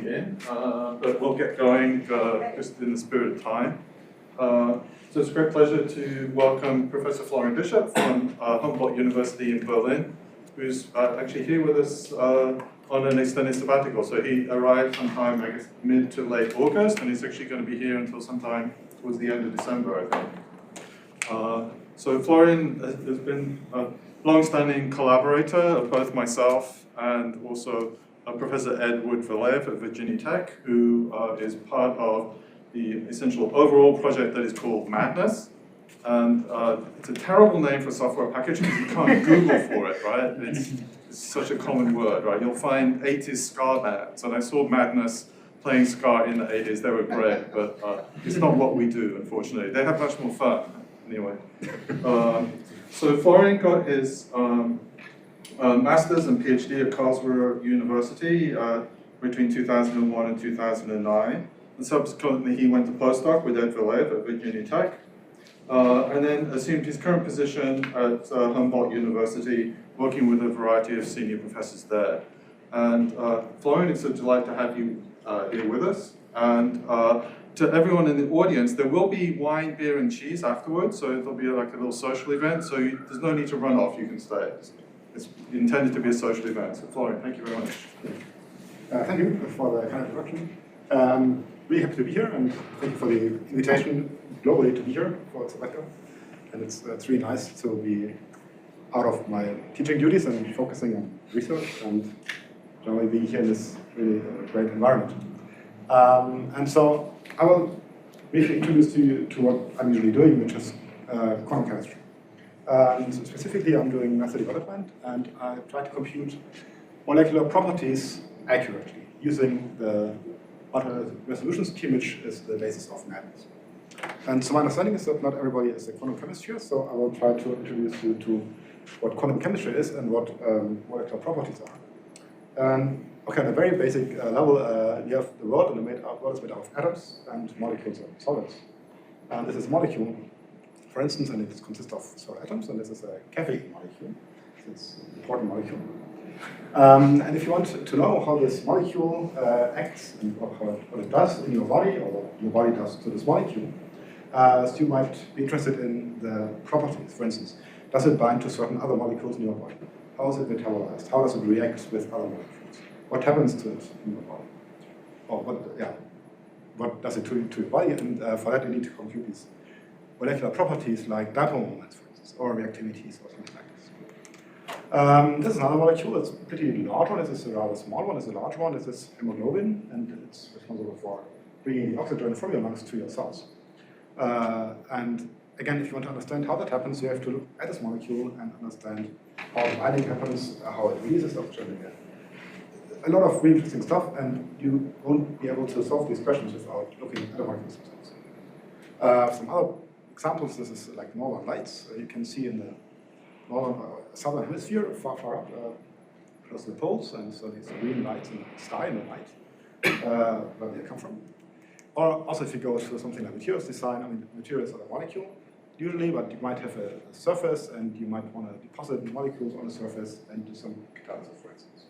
in, but we'll get going just in the spirit of time. So it's a great pleasure to welcome Professor Florian Bischoff from Humboldt University in Berlin, who's actually here with us on an extended sabbatical. So he arrived sometime, I guess, mid to late August, and he's actually going to be here until sometime towards the end of December, I think. So Florian has been a long-standing collaborator of both myself and also Professor Ed Wood-Villev at Virginia Tech, who is part of the essential overall project that is called Madness. And it's a terrible name for a software package because you can't Google for it, right? It's such a common word, right? You'll find 80s ska bands, and I saw Madness playing ska in the 80s. They were great, but it's not what we do, unfortunately. They have much more fun, anyway. So Florian got his master's and PhD at Karlsruhe University between 2001 and 2009. And subsequently, he went to postdoc with Ed Villev at Virginia Tech. And then assumed his current position at Humboldt University, working with a variety of senior professors there. And Florian, it's a delight to have you here with us. And to everyone in the audience, there will be wine, beer, and cheese afterwards, so it'll be like a little social event, so there's no need to run off, you can stay. It's intended to be a social event. So Florian, thank you very much. Thank you for the kind introduction. Really happy to be here, and thank you for the invitation globally to be here for the sabbatical. And it's really nice to be out of my teaching duties and focusing on research, and generally being here in this really great environment. And so I will briefly introduce you to what I'm usually doing, which is quantum chemistry. And specifically, I'm doing method development, and I try to compute molecular properties accurately using the Multiresolution scheme, which is the basis of madness. And so my understanding is that not everybody is a quantum chemist here, so I will try to introduce you to what quantum chemistry is and what molecular properties are. Okay, on a very basic level, you have the world, and the world is made out of atoms and molecules and solids. And this is a molecule, for instance, and it consists of several atoms, and this is a caffeine molecule. It's an important molecule. And if you want to know how this molecule acts and what it does in your body, or what your body does to this molecule, so you might be interested in the properties. For instance, does it bind to certain other molecules in your body? How is it metabolized? How does it react with other molecules? What happens to it in your body? Or what does it do to your body? And for that, you need to compute these molecular properties like dipole moments, for instance, or reactivities, or something like this. This is another molecule. It's a pretty large one. This is a rather small one. This is a large one. This is hemoglobin, and it's responsible for bringing the oxygen from your lungs to your cells. And again, if you want to understand how that happens, you have to look at this molecule and understand how the binding happens, how it releases oxygen again. A lot of really interesting stuff, and you won't be able to solve these questions without looking at the molecules themselves. Some other examples, this is like northern lights. You can see in the northern, southern hemisphere, far up, close to the poles, and so these green lights in the sky in the night, where they come from. Or also if you go to something like materials design, I mean, materials are a molecule, usually, but you might have a surface, and you might want to deposit molecules on the surface and do some catalysis, for instance.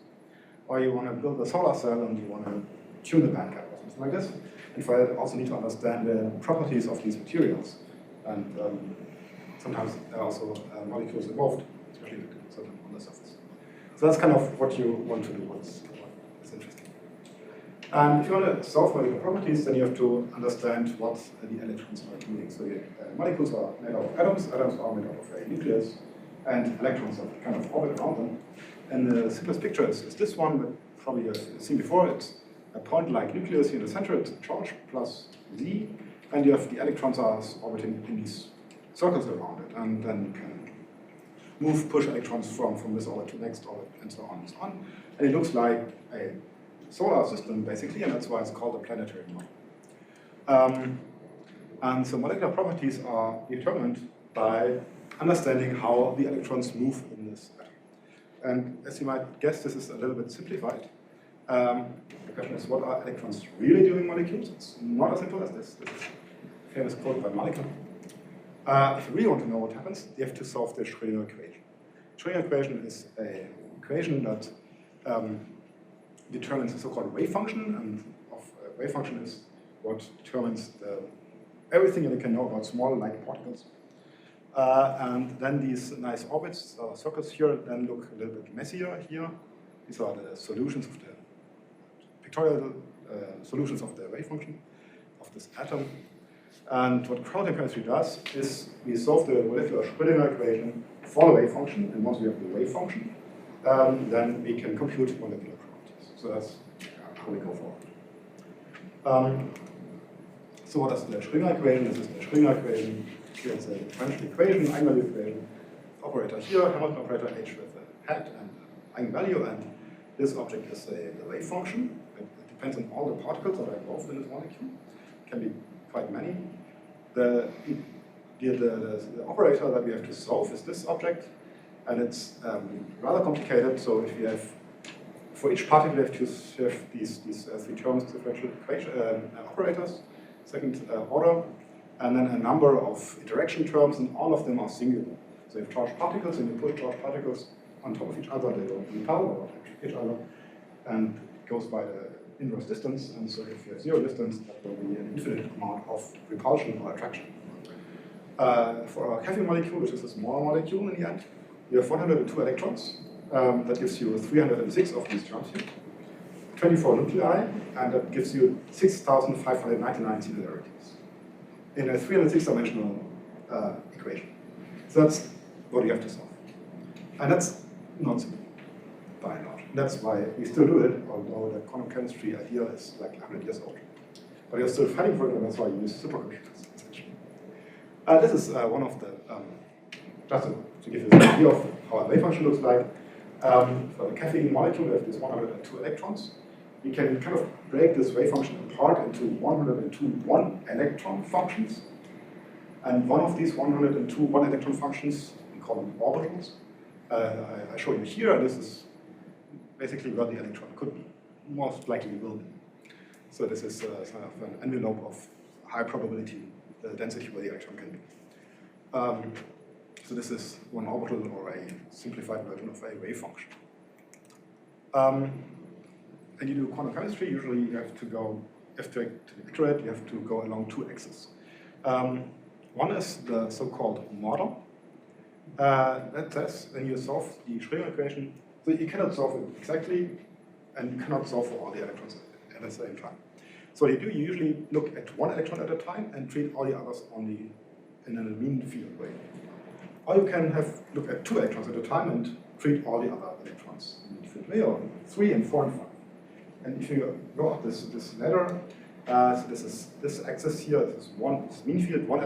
Or you want to build a solar cell, and you want to tune the band gap or something like this. And for that, you also need to understand the properties of these materials. And sometimes there are also molecules involved, especially on the surface. So that's kind of what you want to do, what's interesting. And if you want to solve molecular properties, then you have to understand what the electrons are doing. So the molecules are made out of atoms are made out of a nucleus, and electrons are kind of orbit around them. And the simplest picture is this one, but probably you've seen before. It's a point-like nucleus here in the center. It's a charge plus Z, and you have the electrons are orbiting in these circles around it, and then you can push electrons from this orbit to the next orbit, and so on and so on. And it looks like a solar system, basically, and that's why it's called a planetary model. And so molecular properties are determined by understanding how the electrons move in this atom. And as you might guess, this is a little bit simplified. The question is, what are electrons really doing in molecules? It's not as simple as this. This is a famous quote by Molecule. If you really want to know what happens, you have to solve the Schrödinger equation. Schrödinger equation is an equation that determines the so-called wave function, and wave function is what determines everything you can know about small light particles. And then these nice orbits, circles here, then look a little bit messier here. These are the solutions of the pictorial solutions of the wave function of this atom. And what quantum chemistry does is we solve the molecular Schrödinger equation for the wave function, and once we have the wave function, then we can compute molecular properties. So that's how we go forward. So what is the Schrödinger equation? This is the Schrödinger equation. Here it's a differential equation, eigenvalue equation. Operator here, Hamilton operator H with a hat and eigenvalue, and this object is the wave function. It depends on all the particles that are involved in this molecule. It can be quite many. The operator that we have to solve is this object, and it's rather complicated. So if we have, for each particle, we have to have these three terms, differential equation operators, second order, and then a number of interaction terms, and all of them are singular. So you have charged particles, and you push charged particles on top of each other, they don't repel or attract each other, and it goes by the inverse distance, and so if you have zero distance, that will be an infinite amount of repulsion or attraction. For our caffeine molecule, which is a smaller molecule in the end, you have 102 electrons. That gives you 306 of these terms here, 24 nuclei, and that gives you 6,599 singularities in a 306-dimensional equation. So that's what you have to solve. And that's not simple, by and large. That's why we still do it, although the quantum chemistry idea is like 100 years old. But you're still fighting for it, and that's why you use supercomputers, essentially. This is one of the, just to give you an idea of how a wave function looks like. For the caffeine molecule, we have these 102 electrons. We can kind of break this wave function apart into 102 one-electron functions. And one of these 102 one-electron functions, we call them orbitals. I show you here, and this is basically where the electron could be, most likely will be. So this is sort of an envelope of high probability density where the electron can be. So this is one orbital or a simplified version of a wave function. And you do quantum chemistry, usually you have to go, to be accurate, you have to go along two axes. One is the so-called model. That says when you solve the Schrödinger equation, so you cannot solve it exactly, and you cannot solve for all the electrons at the same time. So what you do, you usually look at one electron at a time and treat all the others only in a mean field way. Or you can look at two electrons at a time and treat all the other electrons in a mean field way, or 3 and 4 and 5. And if you go up this ladder, so this is this axis here, this is mean field, one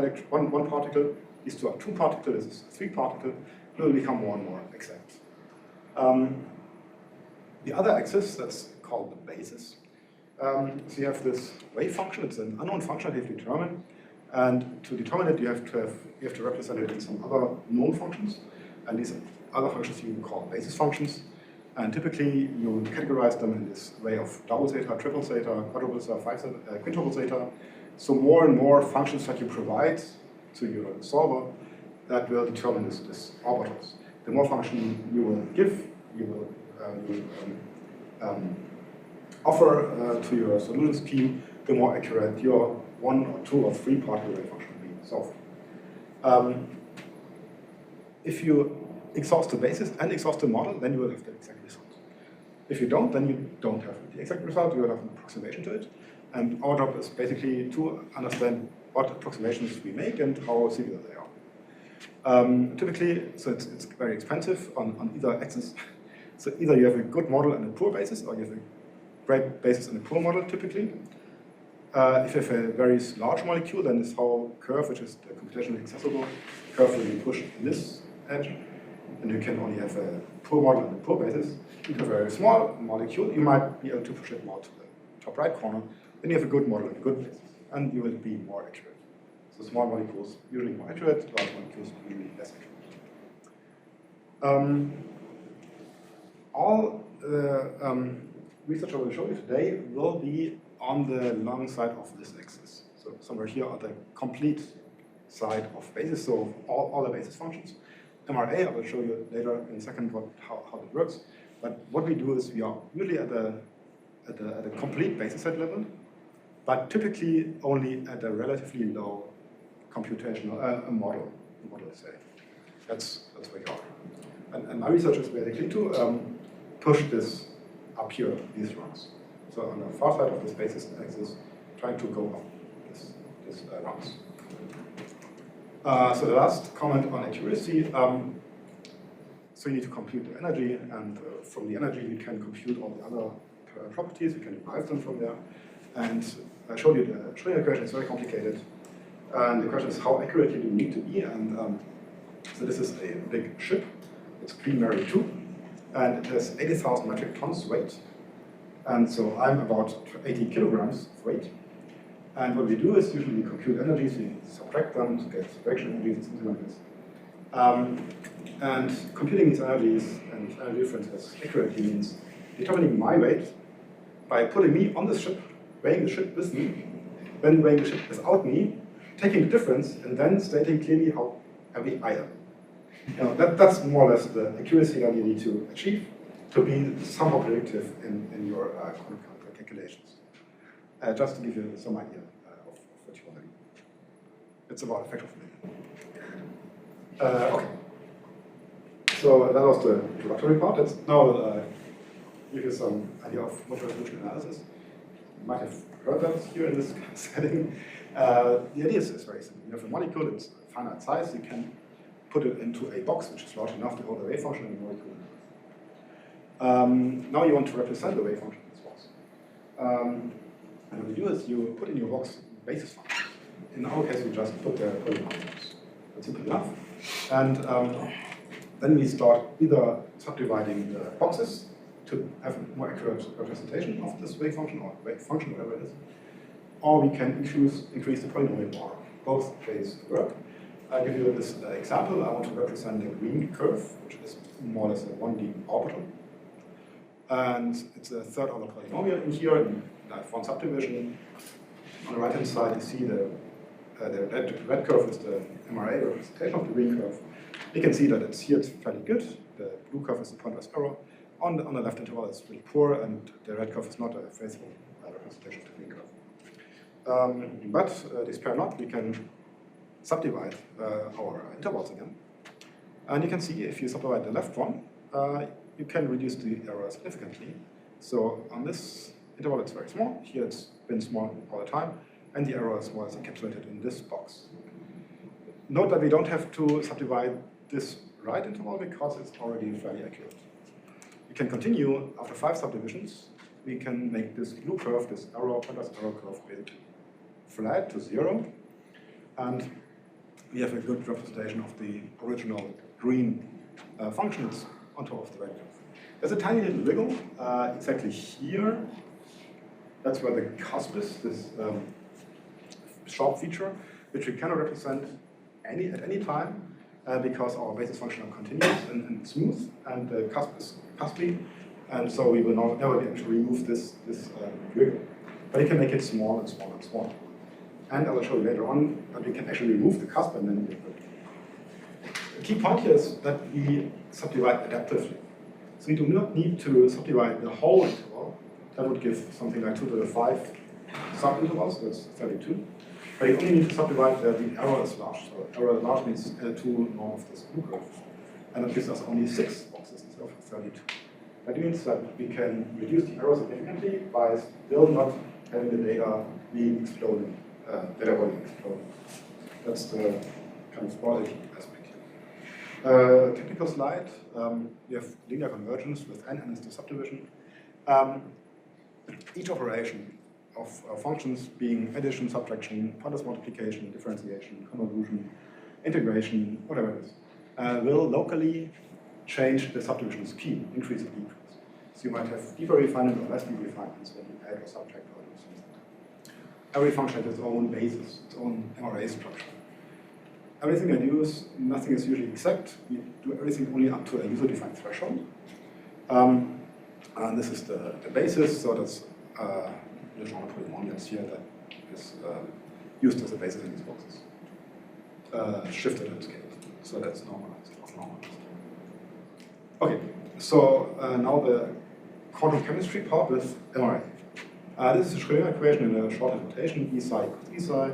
particle, these two are 2 particles, this is 3 particles, it will become more and more exact. The other axis, that's called the basis. So you have this wave function, it's an unknown function that you have to determine, and to determine it you have to represent it in some other known functions, and these other functions you call basis functions. And typically, you categorize them in this way of double zeta, triple zeta, quadruple zeta, quintuple zeta. So more and more functions that you provide to your solver that will determine this orbitals. The more function you will give, you will offer to your solution scheme, the more accurate your 1 or 2 or 3 particle wave function will be solved. If you exhaust the basis and exhaust the model, then you will have the exact result. If you don't, then you don't have the exact result, you will have an approximation to it. And our job is basically to understand what approximations we make and how similar they are. Typically, so it's very expensive on either axis. So either you have a good model and a poor basis, or you have a great basis and a poor model, typically. If you have a very large molecule, then this whole curve, which is the computationally accessible curve, will be pushed in this edge. And you can only have a poor model and a poor basis. If you have a very small molecule, you might be able to push it more to the top right corner. Then you have a good model and a good basis, and you will be more accurate. So small molecules usually more accurate, large molecules usually less accurate. All the research I will show you today will be on the long side of this axis. So somewhere here are the complete side of basis, so all the basis functions. MRA, I will show you later in a second how that works. But what we do is we are usually at the at a complete basis set level, but typically only at a relatively low computational model, say. That's where you are. And my research is basically to push this up here, these rungs. So on the far side of this basis axis, trying to go up this rungs. So the last comment on accuracy. So you need to compute the energy, and from the energy you can compute all the other properties. You can derive them from there. And I showed you the Schrödinger equation is very complicated. And the question is how accurate you need to be. And so this is a big ship. It's Queen Mary 2. And it has 80,000 metric tons weight. And so I'm about 80 kilograms of weight. And what we do is usually we compute energies, we subtract them to get direction energies, something like this. And computing these energies and energy differences accurately means determining my weight by putting me on the ship, weighing the ship with me, then weighing the ship without me, taking the difference, and then stating clearly how heavy I am. That's more or less the accuracy that you need to achieve to be somehow predictive in your quantum calculations. Just to give you some idea of what you want to do. It's about a factor of a million. Okay. So that was the introductory part. Let's now give you some idea of multiresolution analysis. You might have heard that here in this setting. The idea is very simple. You have a molecule, it's a finite size. You can put it into a box which is large enough to hold a wave function in the molecule. Now you want to represent the wave function in this box. And what you do is you put in your box basis functions. In our case, we just put the polynomials. That's simple enough. And then we start either subdividing the boxes to have a more accurate representation of this wave function or wave function, whatever it is. Or we can increase the polynomial order. Both ways work. I'll give you this example. I want to represent the green curve, which is more or less a 1D orbital. And it's a third order polynomial in here, and I have one subdivision. On the right hand side, you see the red curve is the MRA representation of the green curve. You can see that it's here, it's fairly good. The blue curve is the pointwise error. On the left interval, it's really poor, and the red curve is not a faithful representation of the green curve. But despair not, we can subdivide our intervals again. And you can see if you subdivide the left one, you can reduce the error significantly. So on this interval, it's very small. Here, it's been small all the time. And the error is more or less encapsulated in this box. Note that we don't have to subdivide this right interval because it's already fairly accurate. We can continue after 5 subdivisions. We can make this blue curve, this error, pointwise error curve, basically flat to 0. And we have a good representation of the original green function. It's on top of the red curve. There's a tiny little wiggle exactly here. That's where the cusp is, this sharp feature, which we cannot represent at any time because our basis function are continuous and smooth, and the cusp is cuspy, and so we will never be able to remove this wiggle. But you can make it small and small and small. And I will show you later on that we can actually remove the cusp and then the key point here is that we subdivide adaptively. So we do not need to subdivide the whole interval. That would give something like 2 to the 5 subintervals, that's 32. But you only need to subdivide the error is large. So error large means L2 norm of this blue curve. And that gives us only 6 boxes instead of 32. That means that we can reduce the error significantly by still not having the data being exploding, data volume exploding. That's the kind of quality aspect. Technical slide, we have linear convergence with n is the subdivision. Each operation of functions being addition, subtraction, pointwise multiplication, differentiation, convolution, integration, whatever it is, will locally change the subdivision scheme, increase or decrease. So you might have deeper refinement or less deep refinements when you add or subtract or do something. Every function has its own basis, its own MRA structure. Everything I do is, nothing is usually exact. We do everything only up to a user-defined threshold. And this is the basis, so that's the genre polynomials here that is used as a basis in these boxes. Shifted and scaled, so that's normalized or normalized. Okay, so now the quantum chemistry part with MRA. This is a Schrödinger equation in a short notation, E psi equals E psi.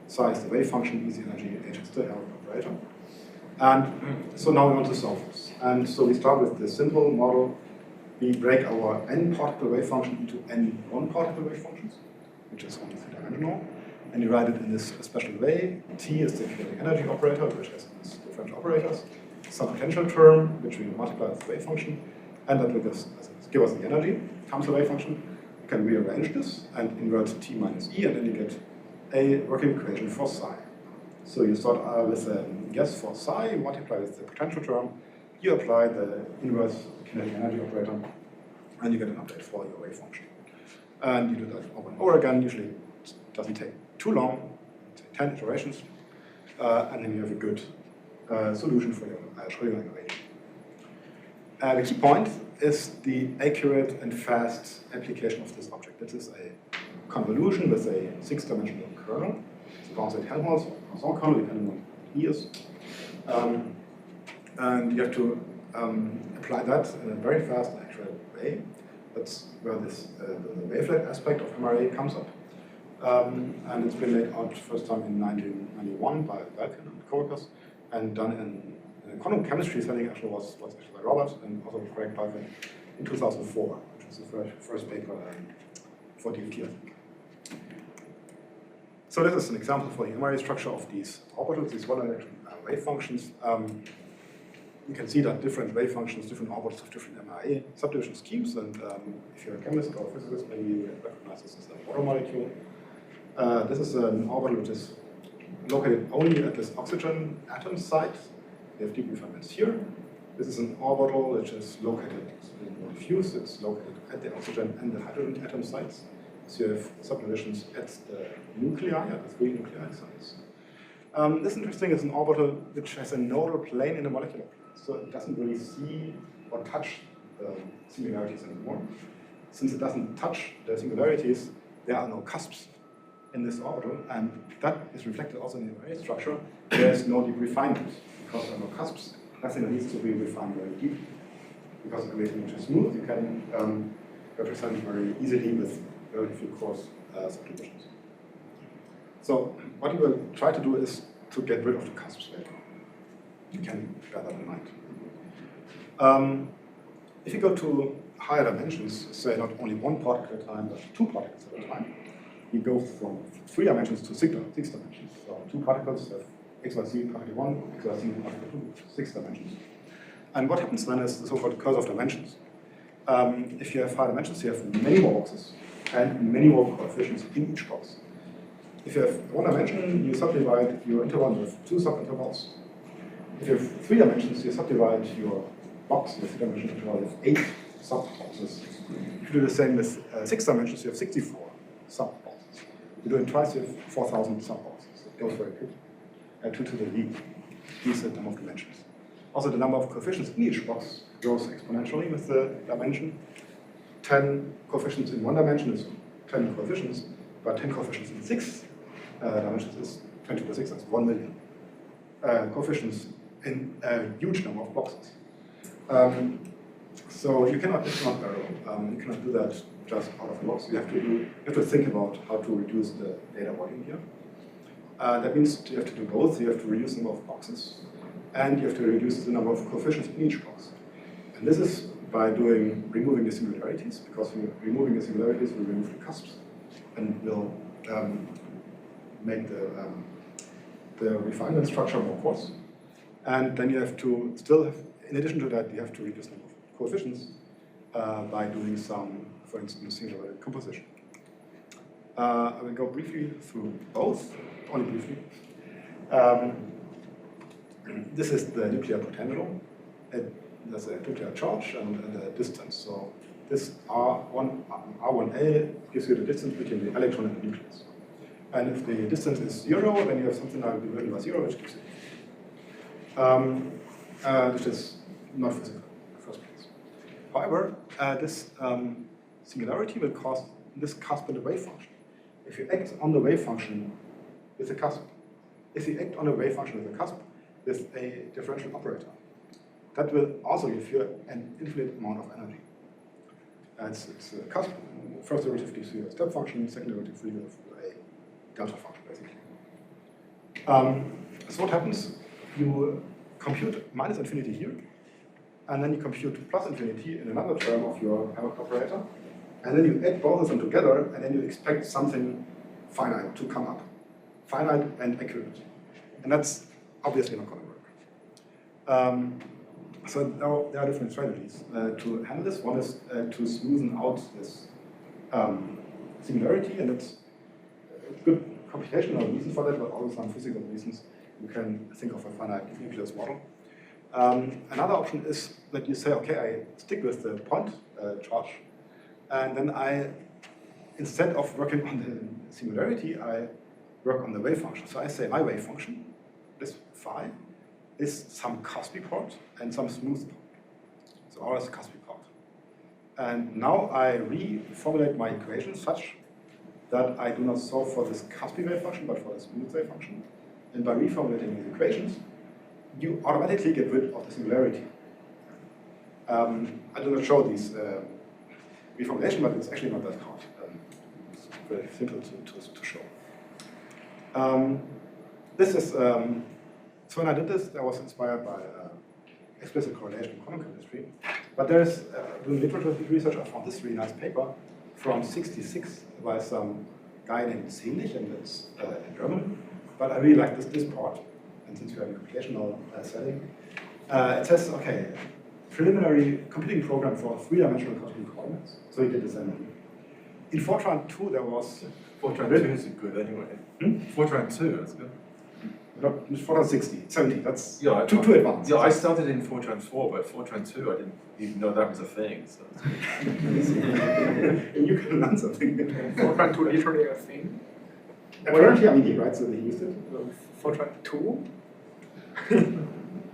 Psi is the wave function, E is the energy, H is the Helmholtz operator. And so now we want to solve this. And so we start with the simple model. We break our n particle wave function into n one-particle wave functions, which is only three-dimensional. And you write it in this special way. T is the kinetic energy operator, which has these differential operators. Some potential term, which we multiply with the wave function. And that will give us the energy times the wave function. You can rearrange this and invert T minus E, and then you get a working equation for psi. So you start with a guess for psi, you multiply with the potential term, you apply the inverse kinetic energy operator, and you get an update for your wave function. And you do that over and over again. Usually it doesn't take too long, take 10 iterations, and then you have a good solution for your Schrödinger equation. The key point is the accurate and fast application of this object. This is a convolution with a 6-dimensional kernel. It's a bounded Helmholtz or Poisson kernel, depending on what E is. And you have to apply that in a very fast and accurate way. That's where this the wavelet aspect of MRA comes up. And it's been laid out first time in 1991 by Balkan and co-workers, and done in a quantum chemistry setting actually was actually by Robert and also Craig Balkan in 2004, which was the first paper for DFT, I think. So this is an example for the MRA structure of these orbitals, these one-dimensional wave functions. You can see that different wave functions, different orbitals have different MRA subdivision schemes, and if you're a chemist or a physicist, maybe you recognize this as a water molecule. This is an orbital which is located only at this oxygen atom site. We have deep refinements here. This is an orbital which is located in diffuse. It's located at the oxygen and the hydrogen atom sites. So you have subdivisions at the nuclei, at the 3 nuclei sites. This is interesting. It's an orbital which has a nodal plane in the molecular plane. So it doesn't really see or touch the singularities anymore. Since it doesn't touch the singularities, there are no cusps in this orbital, and that is reflected also in the MRA structure. There is no deep refinement because there are no cusps. Nothing needs to be refined very deeply. Because everything which is smooth, you can represent very easily with very few coarse subdivisions. So what you will try to do is to get rid of the cusps later. You can bear that in mind. If you go to higher dimensions, say not only one particle at a time, but 2 particles at a time, you go from 3 dimensions to 6 dimensions. So 2 particles have XYZ particle 1, XYZ particle 2, 6 dimensions. And what happens then is the so-called curse of dimensions. If you have high dimensions, you have many more boxes and many more coefficients in each box. If you have 1 dimension, you subdivide your interval with 2 subintervals. If you have 3 dimensions, you subdivide your box with 3-dimensional interval with 8 sub-boxes. If you do the same with 6 dimensions, you have 64 sub-boxes. You do it twice, you have 4,000 sub-boxes. It goes very quickly. 2 to the v. These are the number of dimensions. Also, the number of coefficients in each box grows exponentially with the dimension. 10 coefficients in 1 dimension is 10 coefficients, but 10 coefficients in 6 dimensions is 10 to the 6, that's 1 million. Coefficients in a huge number of boxes. So you cannot, it's not parallel. You cannot do that just out of the box. You have to think about how to reduce the data volume here. That means you have to do both. You have to reduce the number of boxes, and you have to reduce the number of coefficients in each box. And this is by removing the singularities, because removing the singularities will remove the cusps and will make the refinement structure more coarse. And then you have to still have, in addition to that, you have to reduce the number of coefficients by doing some, for instance, singular composition. I will go briefly through both, only briefly. This is the nuclear potential. There's a nuclear charge and a distance. So this R1A gives you the distance between the electron and the nucleus. And if the distance is 0, then you have something like division by 0, which gives you which is not physical in the first place. However, this singularity will cause this cusp in the wave function. If you act on the wave function with a cusp, if you act on a wave function with a cusp with a differential operator, that will also give you an infinite amount of energy. It's a cusp. First derivative gives you a step function, second derivative gives you a delta function, basically. So what happens? You compute minus infinity here, and then you compute plus infinity in another term of your operator, and then you add both of them together, and then you expect something finite to come up. Finite and accurate. And that's obviously not going to work. So now there are different strategies to handle this. One is to smoothen out this singularity, and it's a good computational reason for that, but also some physical reasons. You can think of a finite nucleus model. Another option is that you say, okay, I stick with the point charge, and then instead of working on the singularity, I work on the wave function. So I say my wave function, this phi, is some Cosby part and some smooth part. So R is the Cosby part. And now I reformulate my equation such that I do not solve for this Cosby wave function, but for the smooth wave function. And by reformulating these equations, you automatically get rid of the singularity. I do not show these reformulation, but it's actually not that hard. It's very simple to show. This is, so when I did this, I was inspired by explicit correlation in quantum chemistry. But there's, doing literature research, I found this really nice paper from '66 by some guy named Seelig, and it's in German. But I really like this part, and since we have a computational setting, it says, okay, preliminary computing program for three-dimensional cosmic coordinates. So he did this then. In Fortran 2, there was... Fortran 2 is good anyway. Fortran 2, that's good. Not Fortran 70, that's yeah, too advanced. Yeah, I started in Fortran 4, but Fortran 2, I didn't even know that was a thing. So you can learn something. Fortran 2 literally a thing? Apparently, I mean, he writes that he used it. Fortran 2?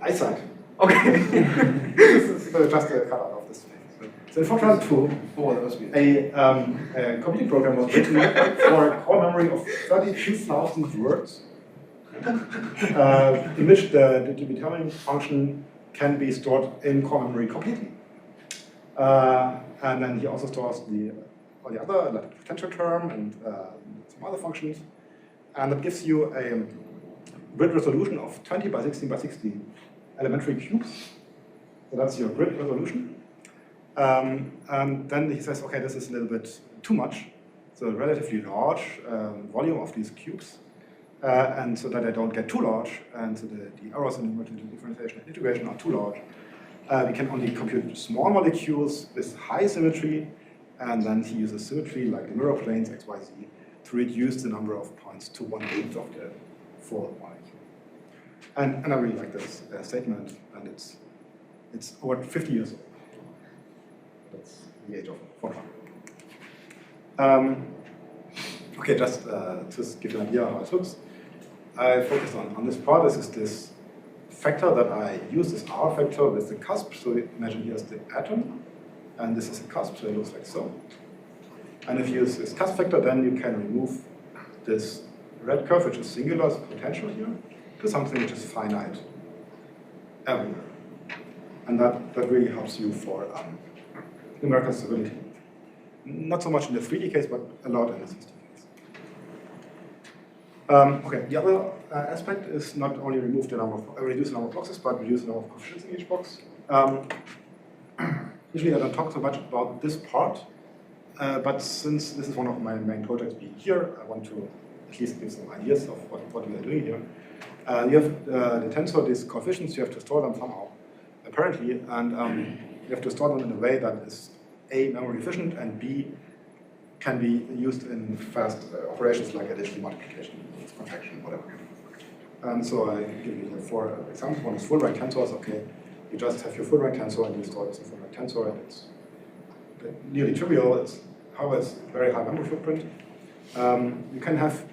Eyesight. Okay. This is just a cutout of this thing. So in Fortran 2, a computing program was written for a core memory of 32,000 words, in which the determining function can be stored in core memory completely. And then he also stores all the other, like the potential term and some other functions. And that gives you a grid resolution of 20 by 16 by 60 elementary cubes. So that's your grid resolution. And then he says, okay, this is a little bit too much. So a relatively large volume of these cubes. And so that they don't get too large, and so the errors in multiple differentiation and integration are too large. We can only compute small molecules with high symmetry, and then he uses symmetry like the mirror planes x, y, z to reduce the number of points to 1/8 of the full molecule. And I really like this statement, and it's over 50 years old. That's the age of Fortran. Okay, just to give you an idea how it looks. I focused on this part. This is this factor that I use, this R factor with the cusp. So imagine here's the atom, and this is a cusp, so it looks like so. And if you use this cusp factor, then you can remove this red curve, which is singular, is potential here, to something which is finite everywhere. And that really helps you for numerical stability. Not so much in the 3D case, but a lot in the 3D case. Okay, the other aspect is not only reduce the number of boxes, but reduce the number of coefficients in each box. Usually I don't talk so much about this part, but since this is one of my main projects being here, I want to at least give some ideas of what we are doing here. You have the tensor, these coefficients, you have to store them somehow, apparently, and you have to store them in a way that is A, memory efficient, and B, can be used in fast operations like addition, multiplication, contraction, whatever. And so I give you 4 examples. One is full rank tensors. Okay, you just have your full rank tensor and you store it as a full rank tensor, and it's nearly trivial. However, it's very high memory footprint. You can have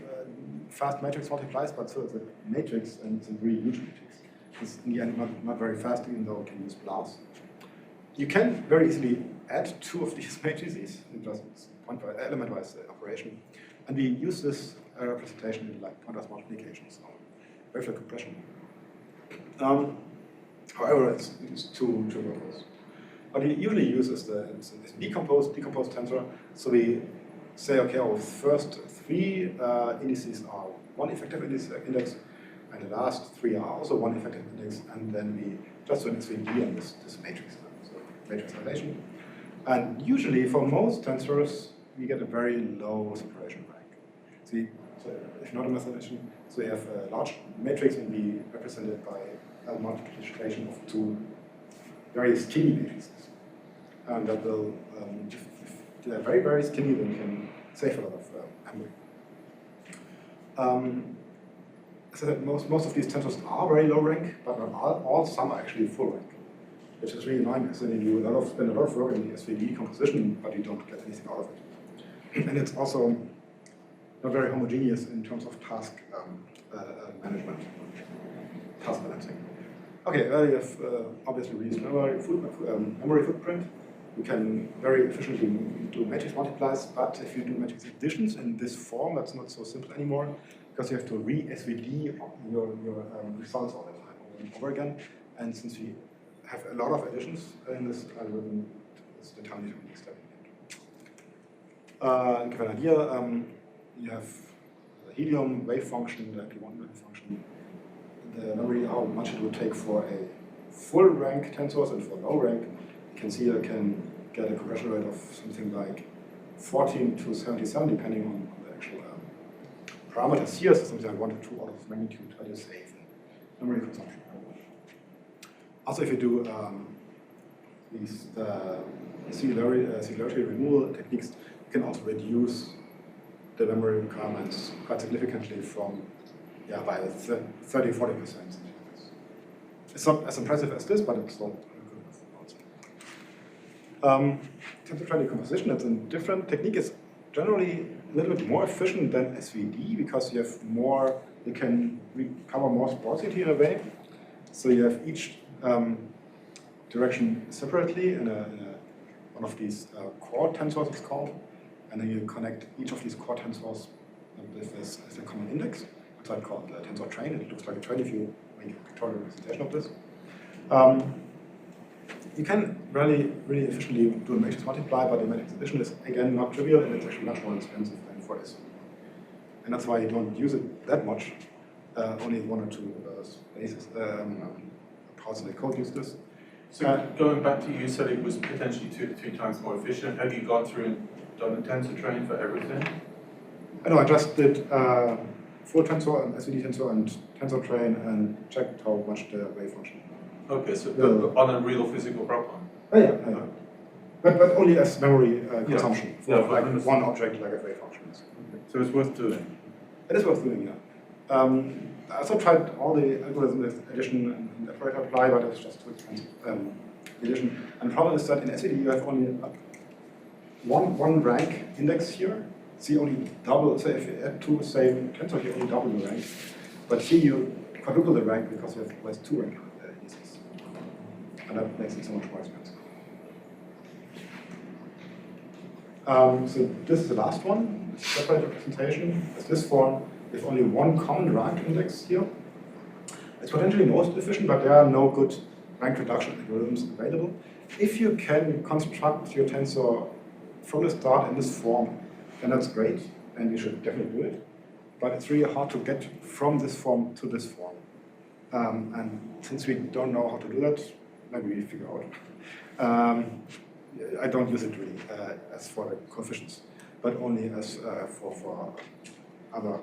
fast matrix multiplies, but so it's a matrix, and it's a really huge matrix. It's in the end not very fast, even though it can use BLAS. You can very easily add 2 of these matrices, just element-wise operation, and we use this representation in like pointwise multiplications or wavelet compression. However, it's too trivial. What we usually use is the decomposed tensor. So we say, okay, our first three indices are one effective index, and the last three are also one effective index, and then we just do an SVD on this matrix, so matrixization. And usually, for most tensors, we get a very low separation rank. So if not a mathematician, so you have a large matrix and be represented by a multiplication of two very skinny matrices. And that will, if they're very, very skinny, then you can save a lot of memory. So that most of these tensors are very low rank, but not all some are actually full rank, which is really annoying. So you do spend a lot of work in the SVD composition, but you don't get anything out of it. And it's also not very homogeneous in terms of task management, task balancing. Okay, you have obviously reduced memory footprint. You can very efficiently do matrix multiplies, but if you do matrix additions in this form, that's not so simple anymore, because you have to re-SVD your results all the time over and over again. And since we have a lot of additions in this algorithm, it's the time you need to step in. Give an idea, you have the helium wave function, the P1 wave function, the memory, how much it would take for a full rank tensors and for low rank. You can see I can get a compression rate of something like 14 to 77, depending on the actual parameters here, so something like 1 to 2 orders of magnitude, that is safe in memory consumption. Also, if you do these singularity removal techniques, you can also reduce the memory requirements quite significantly from, by 30–40%. It's not as impressive as this, but it's not good enough also. Tensor train decomposition, it's a different technique. It's generally a little bit more efficient than SVD because you have more, you can recover more sparsity in a way. So you have each direction separately in one of these core tensors, it's called, and then you connect each of these core tensors with this as a common index. It's like called a tensor train. It looks like a train if you make a pictorial representation of this. You can really efficiently do a matrix multiply, but the matrix addition is again not trivial, and it's actually much more expensive than for this. And that's why you don't use it that much. Only one or two parts of the code use this. So going back to you said it was potentially 2 to 3 times more efficient. Have you gone through and done a tensor train for everything? I just did full tensor and SVD tensor and tensor train and checked how much the wave function. Okay, so on a real physical problem. Yeah. But only as memory consumption for like one object like a wave function. Okay. So it's worth doing. It is worth doing, yeah. I also tried all the algorithms with addition and operator apply, but it's just too expensive. Addition. And the problem is that in SVD you have only one rank index here. So you only double, so if you add two same tensors, you only double the rank. But here you quadruple the rank because you have always 2 rank indices. And that makes it so much more expensive. So this is the last one, separate representation. It's this form with only one common rank index here. It's potentially most efficient, but there are no good rank reduction algorithms available. If you can construct your tensor from the start in this form, then that's great, and you should definitely do it. But it's really hard to get from this form to this form. And since we don't know how to do that, maybe we figure out. I don't use it really as for the coefficients, but only as for other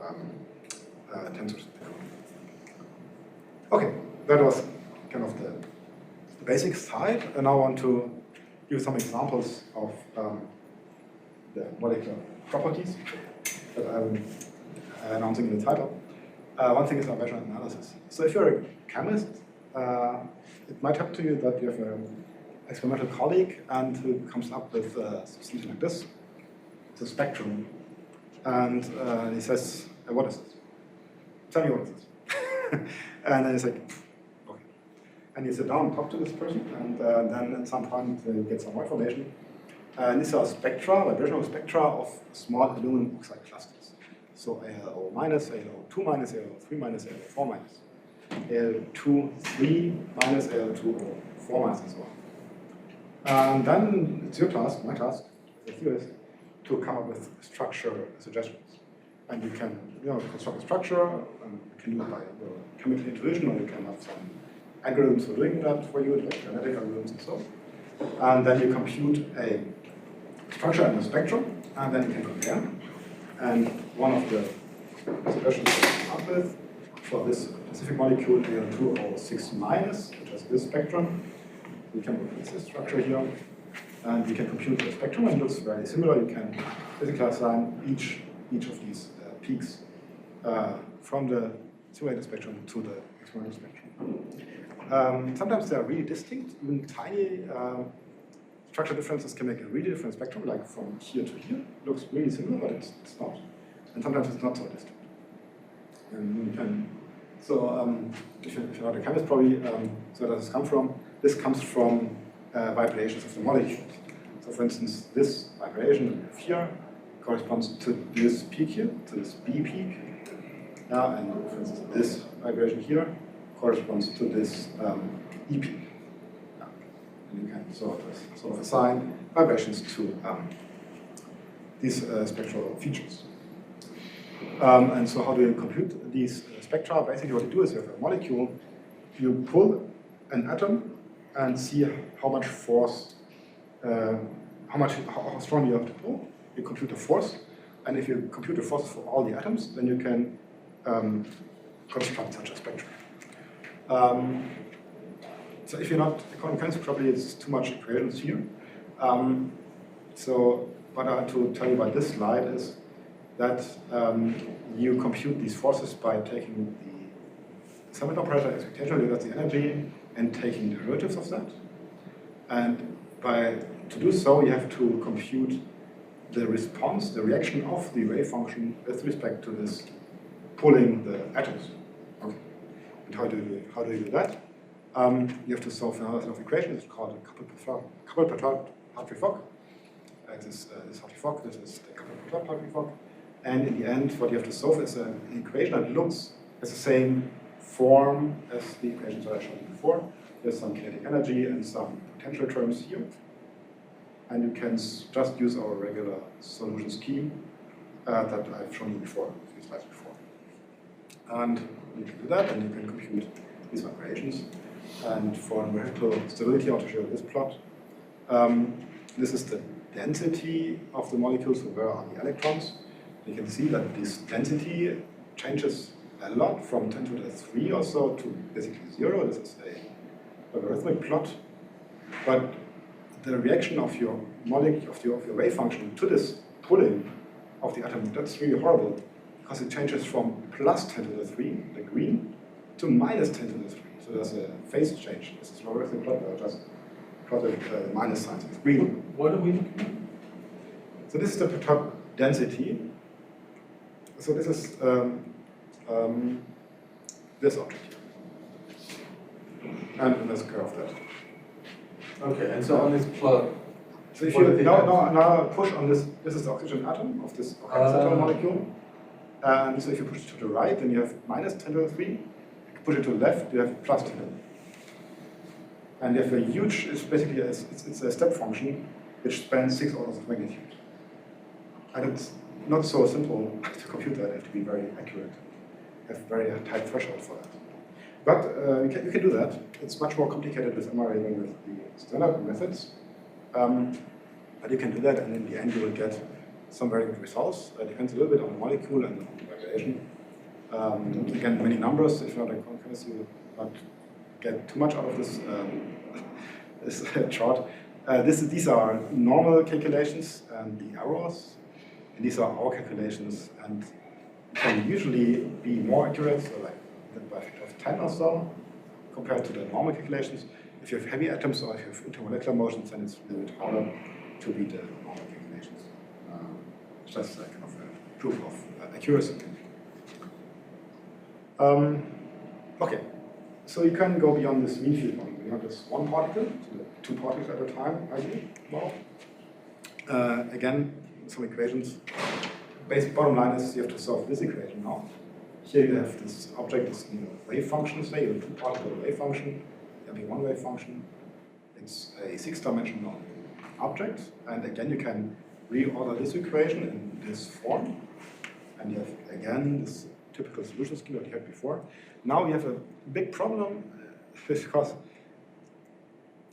tensors. Okay, that was kind of the basic side, and now I want to give some examples of the molecular properties that I'm announcing in the title. One thing is our measurement analysis. So if you're a chemist, it might happen to you that you have an experimental colleague and who comes up with something like this. It's a spectrum. And he says, what is this? Tell me what is this? And then he's like, okay. And you sit down and talk to this person, and then at some point you get some more information. And these are spectra, vibrational spectra of small aluminum oxide clusters. So ALO minus, ALO 2 minus, ALO 3 minus, ALO 4 minus, ALO 2, 3 minus, ALO 2, 4 minus, and so And then it's your task, my task, as a theorist, to come up with structure suggestions. And you can construct a structure, and you can do it by chemical intuition, or you can have some algorithms for doing that for you, like genetic algorithms and so on. And then you compute a structure and a spectrum, and then you can compare. And one of the suggestions I come up with for this specific molecule, AL2O6-, which is this spectrum, we can look at this structure here, and we can compute the spectrum, and it looks very similar. You can physically assign each of these peaks from the simulated spectrum to the experimental spectrum. Sometimes they are really distinct, even tiny structure differences can make a really different spectrum, like from here to here. It looks really similar, but it's not. And sometimes it's not so distinct. If you're not a chemist, probably, so where does this come from? This comes from vibrations of the molecules. So for instance, this vibration here corresponds to this peak here, to this B peak. And for instance, this vibration here corresponds to this E peak. And you can sort of assign vibrations to these spectral features. And so how do you compute these spectra? Basically what you do is you have a molecule, you pull an atom and see how much force, how strong you have to pull. You compute the force, and if you compute the forces for all the atoms, then you can construct such a spectrum. So if you're not a quantum chemist, probably it's too much equations here. So what I want to tell you about this slide is that you compute these forces by taking the summit operator expectation, that's the energy, and taking the derivatives of that. And to do so, you have to compute the response, the reaction of the wave function with respect to this pulling the atoms. Okay. And how do you do that? You have to solve another set of equations. It's called a coupled perturbed Hartree-Fock. This is Hartree-Fock. This is the coupled perturbed Hartree-Fock. And in the end, what you have to solve is an equation that looks as the same form as the equations that I showed you before. There's some kinetic energy and some potential terms here. And you can just use our regular solution scheme that I've shown you before, a few slides before. And you can do that, and you can compute these vibrations. And for numerical stability, I want to show you this plot. This is the density of the molecules, so where are the electrons. You can see that this density changes a lot from 10 to the 3 or so to basically 0. This is a logarithmic plot. But the reaction of your molecule, of your wave function to this pulling of the atom, that's really horrible because it changes from plus 10 to the 3, the green, to minus 10 to the 3. So there's a phase change. This is a logarithmic plot, I just plotted minus signs. It's green. What are we looking at? So this is the perturbed density. So this is this object here. And let's curve that. Okay, and so on this plot, so if you now push on this, this is the oxygen atom of this oxygen molecule. And so if you push it to the right, then you have minus 10 to the 3. If you push it to the left, you have plus 10 to the 3. And you have a huge, it's basically it's a step function which spans 6 orders of magnitude. And it's not so simple to compute that. You have to be very accurate. You have very tight threshold for that. But you can do that. It's much more complicated with MRA than with the standard methods. But you can do that, and in the end you will get some very good results. It depends a little bit on the molecule and on the vibration. Again, many numbers. If you're not a quantum chemist, you will not get too much out of this, this chart. These are normal calculations and the errors. And these are our calculations, and can usually be more accurate, so like by a factor of 10 or so, compared to the normal calculations. If you have heavy atoms or if you have intermolecular motions, then it's a little bit harder to beat the normal calculations. It's just kind of a proof of accuracy. Okay, so you can go beyond this mean field model. You have this one particle, so 2 particles at a time, ideally. Again, some equations. Basic bottom line is you have to solve this equation now. Here you have this object is in a wave function, say you have a 2-particle wave function, there will be one wave function. It's a 6-dimensional object, and again you can reorder this equation in this form, and you have again this typical solution scheme that you had before. Now you have a big problem because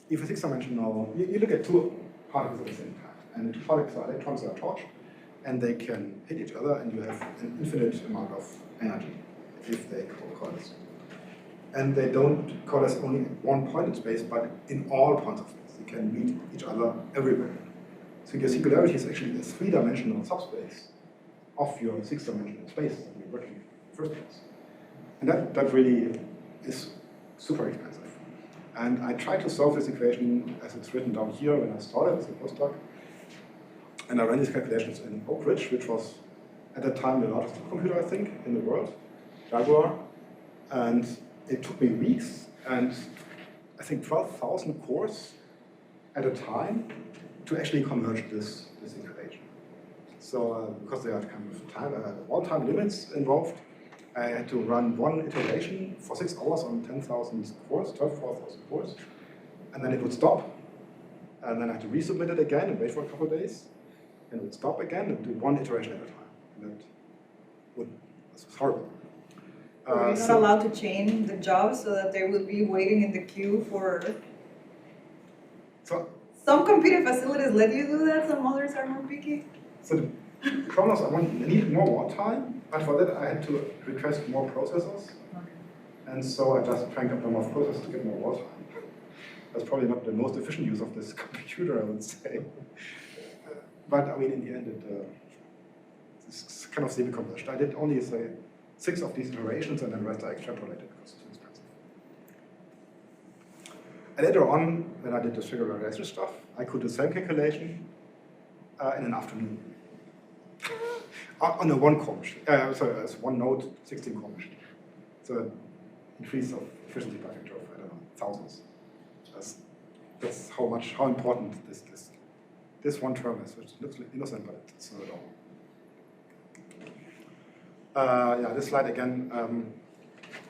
if a 6-dimensional, you look at two particles at the same time, and the two particles are electrons that are charged, and they can hit each other, and you have an infinite amount of energy if they coalesce. And they don't coalesce only in one point in space, but in all points of space. They can meet each other everywhere. So your singularity is actually a 3-dimensional subspace of your 6-dimensional space that you're working in the first place. And that really is super expensive. And I tried to solve this equation as it's written down here when I started as a postdoc. And I ran these calculations in Oak Ridge, which was at that time the largest computer, I think, in the world, Jaguar. And it took me weeks and I think 12,000 cores at a time to actually converge this equation. So because there are kind of all-time limits involved, I had to run one iteration for 6 hours on 10,000 cores, 12,000 cores, and then it would stop. And then I had to resubmit it again and wait for a couple of days, and it would stop again and do one iteration at a time. And that was horrible. You're not allowed to chain the jobs so that they will be waiting in the queue for... So, some computer facilities let you do that, some others are more picky. So the problem is I needed more time, but for that I had to request more processors. Okay. And so I just cranked up the number of processors to get more war time. That's probably not the most efficient use of this computer, I would say. But I mean, in the end, it's kind of semi-converged. I did only, say, 6 of these iterations, and then the rest I extrapolated because it's too expensive. And later on, when I did the singularization stuff, I could do the same calculation in an afternoon. On a one-core machine, sorry, as one node, 16-core machine. So an increase of efficiency by a factor of, I don't know, thousands. That's how important this one term is, which looks innocent, but it's not at all. Yeah, this slide again.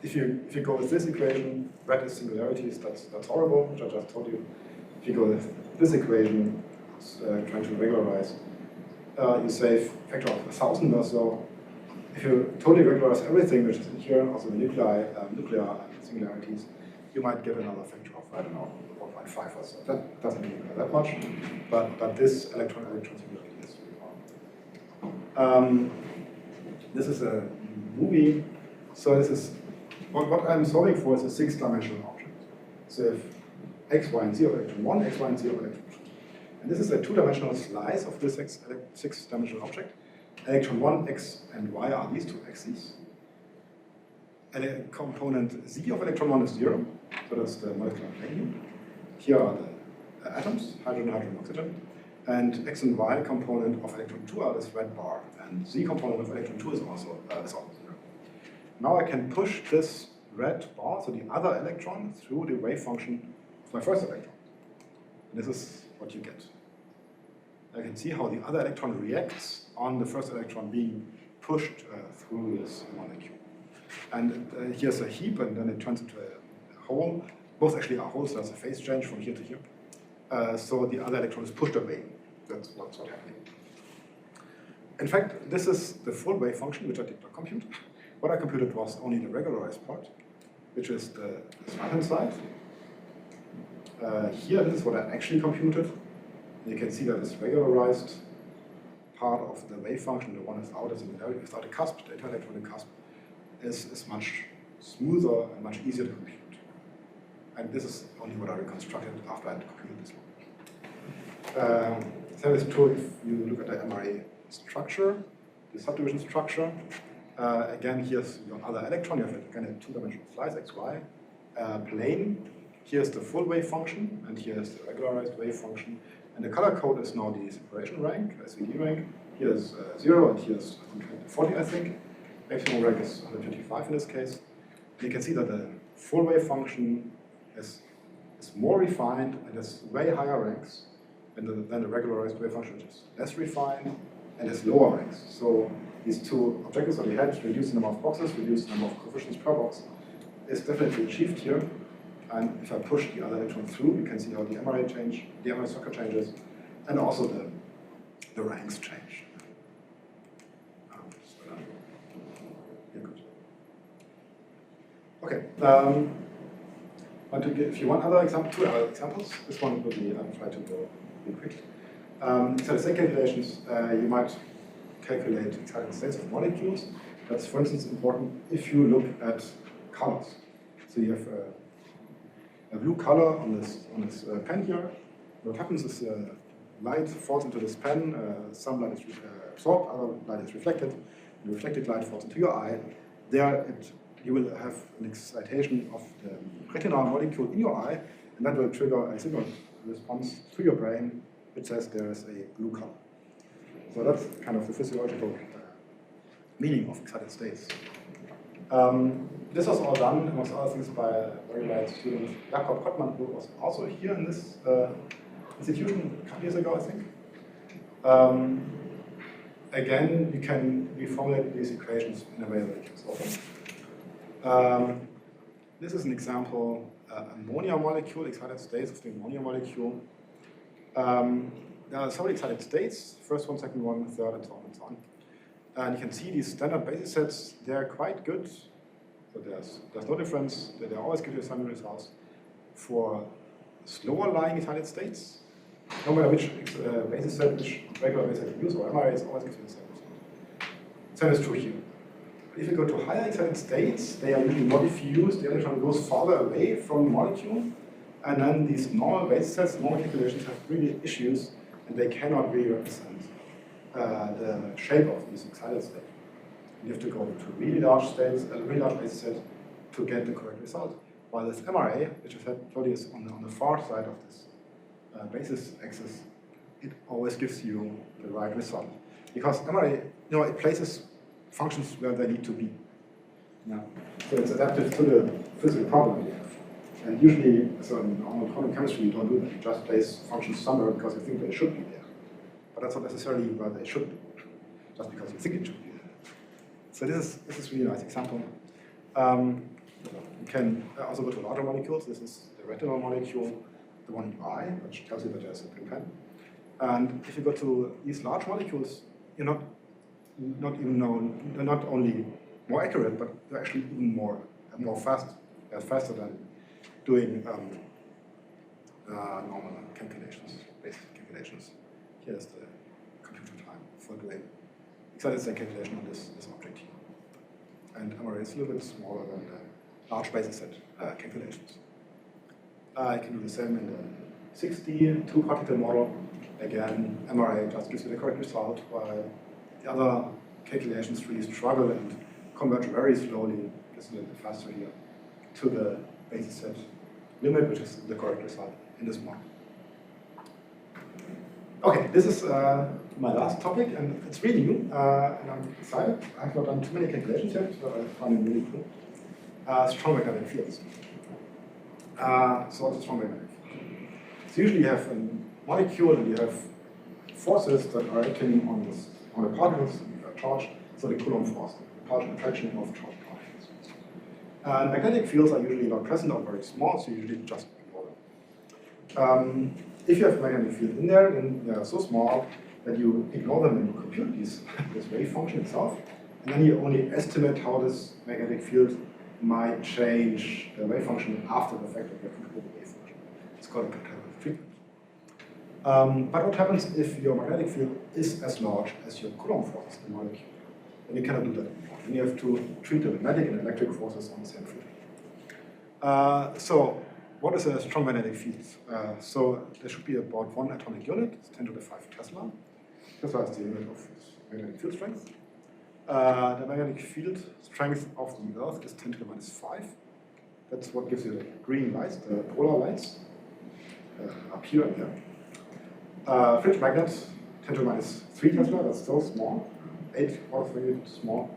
If you go with this equation, red is singularities, that's horrible, which I just told you. If you go with this equation, trying to regularize, you save a factor of 1,000 or so. If you totally regularize everything which is in here, also the nuclear singularities, you might get another factor of, I don't know, 1.5 or so. That doesn't really matter that much, but this electron-electron singularity is really important. This is a movie, so this is, what I'm solving for is a 6-dimensional object. So if x, y, and z of electron 1, x, y, and z of electron 2. And this is a 2-dimensional slice of this 6-dimensional object. Electron 1, x, and y are these two axes. And component z of electron 1 is 0, so that's the molecular value. Here are the atoms, hydrogen, hydrogen, oxygen. And x and y component of electron 2 are this red bar, and z component of electron 2 is also 0. Now I can push this red bar, so the other electron, through the wave function of my first electron. And this is what you get. I can see how the other electron reacts on the first electron being pushed through this molecule. And here's a heap, and then it turns into a hole. Both actually are holes, so there's a phase change from here to here. So the other electron is pushed away. That's what's happening. In fact, this is the full wave function, which I did not compute. What I computed was only the regularized part, which is the right-hand side. Here, this is what I actually computed. You can see that this regularized part of the wave function, the one without a cusp, the interelectronic cusp, is much smoother and much easier to compute. And this is only what I reconstructed after I had computed this one. Same is true if you look at the MRA structure, the subdivision structure. Again, here's your other electron. You have again a 2-dimensional slice, x, y, plane. Here's the full wave function, and here's the regularized wave function. And the color code is now the separation rank, SVD rank. Here's 0, and here's 140, I think. Maximum rank is 155 in this case. And you can see that the full wave function is more refined and has way higher ranks than the regularized wave function, which is less refined and has lower ranks. So these two objectives that we had, reduce the number of boxes, reduce the number of coefficients per box, is definitely achieved here. And if I push the other electron through, you can see how the MRA structure changes, and also the ranks change. Yeah, good. Okay. Want to give you two other examples. This one will be, I'll try to go really quick. So the state calculations, you might calculate excited states of molecules. That's, for instance, important if you look at colors. So you have a blue color on this pen here. What happens is light falls into this pen, some light is absorbed, other light is reflected. The reflected light falls into your eye. There you will have an excitation of the retinal molecule in your eye, and that will trigger a signal response to your brain which says there is a blue color. So that's kind of the physiological meaning of excited states. This was all done, amongst other things, by a very bright student, Jakob Kottmann, who was also here in this institution a couple years ago, I think. Again, you can reformulate these equations in a way that is open. This is an example, ammonia molecule, excited states of the ammonia molecule. There are several excited states, first one, second one, third, and so on and so on. And you can see these standard basis sets, they're quite good. So there's no difference, they always give you some results. For slower lying excited states, no matter which basis set, which regular basis set you use, or MRAs always gives you the same result. Same is true here. If you go to higher excited states, they are usually more diffuse, the electron goes farther away from the molecule, and then these normal basis sets, normal calculations have really issues, and they cannot really represent the shape of these excited states. You have to go to really large states, a really large basis set to get the correct result. While this MRA, which I told you is on the far side of this basis axis, it always gives you the right result. Because MRA, it places functions where they need to be. Yeah. So it's adaptive to the physical problem you have. And usually, so in quantum chemistry, you don't do that. You just place functions somewhere because you think they should be there. But that's not necessarily where they should be, just because you think it should be there. So this is really a nice example. You can also go to larger molecules. This is the retinal molecule, the one in your eye, which tells you that there's a pink pen. And if you go to these large molecules, you're not only more accurate, but they're actually even more fast. They're faster than doing normal calculations, basic calculations. Here's the computer time for doing excited state calculation on this object here. And MRA is a little bit smaller than the large basis set calculations. I can do the same in the 60 two-particle model. Again, MRA just gives you the correct result, while the other calculations really struggle and converge very slowly, just a little bit faster here, to the basis set limit, which is the correct result in this model. Okay, this is my last topic, and it's really new, and I'm excited. I have not done too many calculations yet, so I find it really cool. Strong magnetic fields. So what's a strong magnetic field? So usually you have a molecule and you have forces that are acting on the particles charged, so the Coulomb force, the partial attraction of charged particles. And magnetic fields are usually not present or very small, so you usually just ignore them. If you have a magnetic field in there, then they are so small that you ignore them and you compute this wave function itself, and then you only estimate how this magnetic field might change the wave function after the fact that you have computed the wave function. It's called a computational treatment. But what happens if your magnetic field is as large as your Coulomb forces in the molecule? Then you cannot do that anymore. Then you have to treat the magnetic and electric forces on the same field. So what is a strong magnetic field? So there should be about 1 atomic unit, it's 10 to the 5 Tesla. Tesla is the unit of magnetic field strength. The magnetic field strength of the Earth is 10 to the minus 5. That's what gives you the green lights, the polar lights, up here and there. Fringe magnet, 10 to the minus 3 Tesla, that's still small. 8 out of 3 small.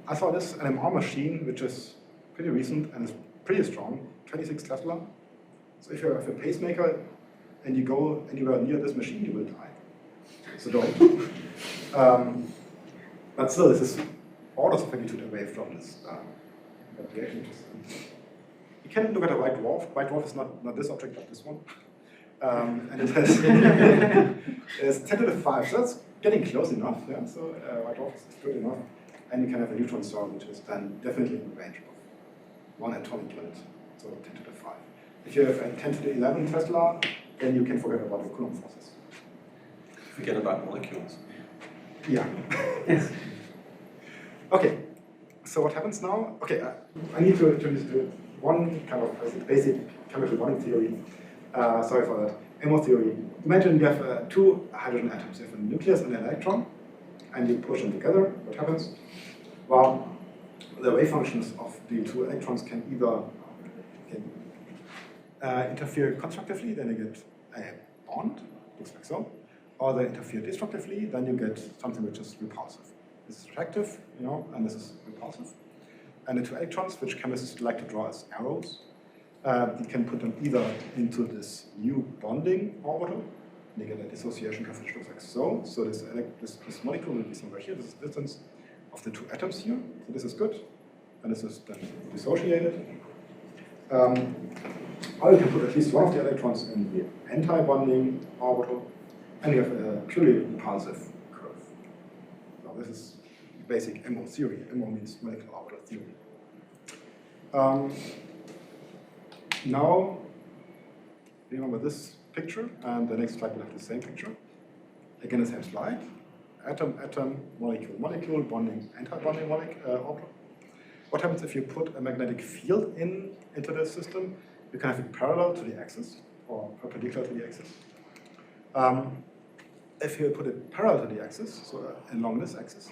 I saw this NMR machine, which is pretty recent and is pretty strong, 26 Tesla. So if you have a pacemaker and you go anywhere near this machine, you will die. So don't. But still, this is orders of magnitude away from this radiation, which is You can look at a white dwarf. White dwarf is not this object, but this one. And it has it's 10 to the 5, so that's getting close enough. Yeah? So white dwarf is good enough. And you can have a neutron star, which is then definitely in the range of 1 atomic unit, so 10 to the 5. If you have a 10 to the 11 Tesla, then you can forget about the Coulomb forces. Forget about molecules. Yeah. Okay, so what happens now? Okay, I need to introduce one kind of basic chemical bonding theory. Sorry for that. MO theory. Imagine you have two hydrogen atoms. You have a nucleus and an electron, and you push them together. What happens? Well, the wave functions of the two electrons can either interfere constructively, then you get a bond, looks like so, or they interfere destructively, then you get something which is repulsive. This is attractive, and this is repulsive. And the two electrons, which chemists like to draw as arrows, you can put them either into this new bonding orbital, and you get a dissociation curve which looks like so. So this molecule will be somewhere here. This is the distance of the two atoms here. So this is good, and this is then dissociated. Or you can put at least one of the electrons in the anti-bonding orbital, and you have a purely repulsive curve. So this is basic MO theory. MO means molecular orbital theory. Now, remember this picture, and the next slide will have the same picture. Again, the same slide. Atom, atom, molecule, molecule, bonding, anti-bonding orbital. What happens if you put a magnetic field into the system? You can have it parallel to the axis, or perpendicular to the axis. If you put it parallel to the axis, so along this axis,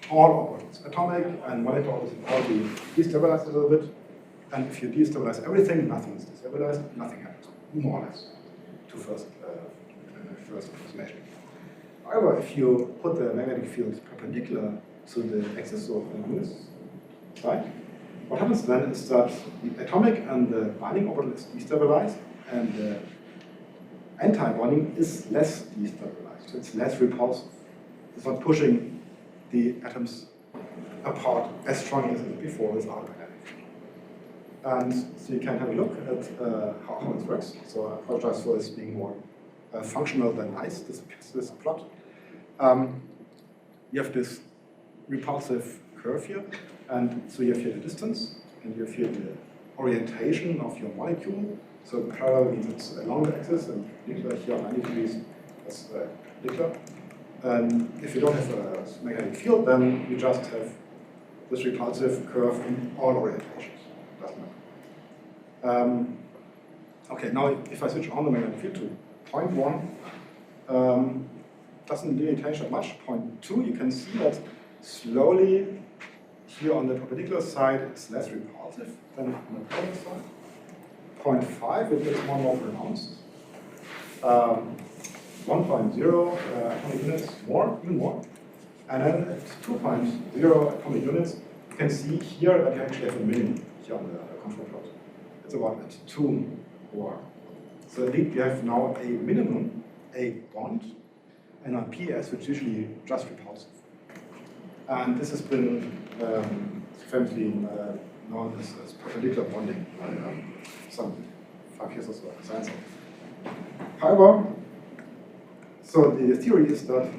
all orbitals, atomic and molecular orbitals, all be destabilized a little bit. And if you destabilize everything, nothing is destabilized, nothing happens, more or less, to first approximation. However, if you put the magnetic field perpendicular to the axis, so on this side, what happens then is that the atomic and the binding orbital is destabilized, and the anti-bonding is less destabilized, so it's less repulsive. It's not pushing the atoms apart as strongly as it did before without magnetic. And so you can have a look at how this works. So I apologize for this being more functional than nice, this plot. You have this repulsive curve here, and so you have here the distance, and you have here the orientation of your molecule. So parallel means it's along the axis, and perpendicular here 90 degrees, that's perpendicular. And if you don't have a magnetic field, then you just have this repulsive curve in all orientations. Doesn't matter. Okay, now if I switch on the magnetic field to 0.1, doesn't really change that much. 0.2, you can see that slowly here on the perpendicular side it's less repulsive than on the parallel side. 0.5, it gets more and more pronounced. 1.0 atomic units, even more. And then at 2.0 atomic units, you can see here that you actually have a minimum here on the control plot. It's about at 2 or so indeed you have now a minimum, a bond, and a PS, which is usually just repulsive. And this has been famously known as perpendicular bonding by some 5 years or so of science. However, so the theory is that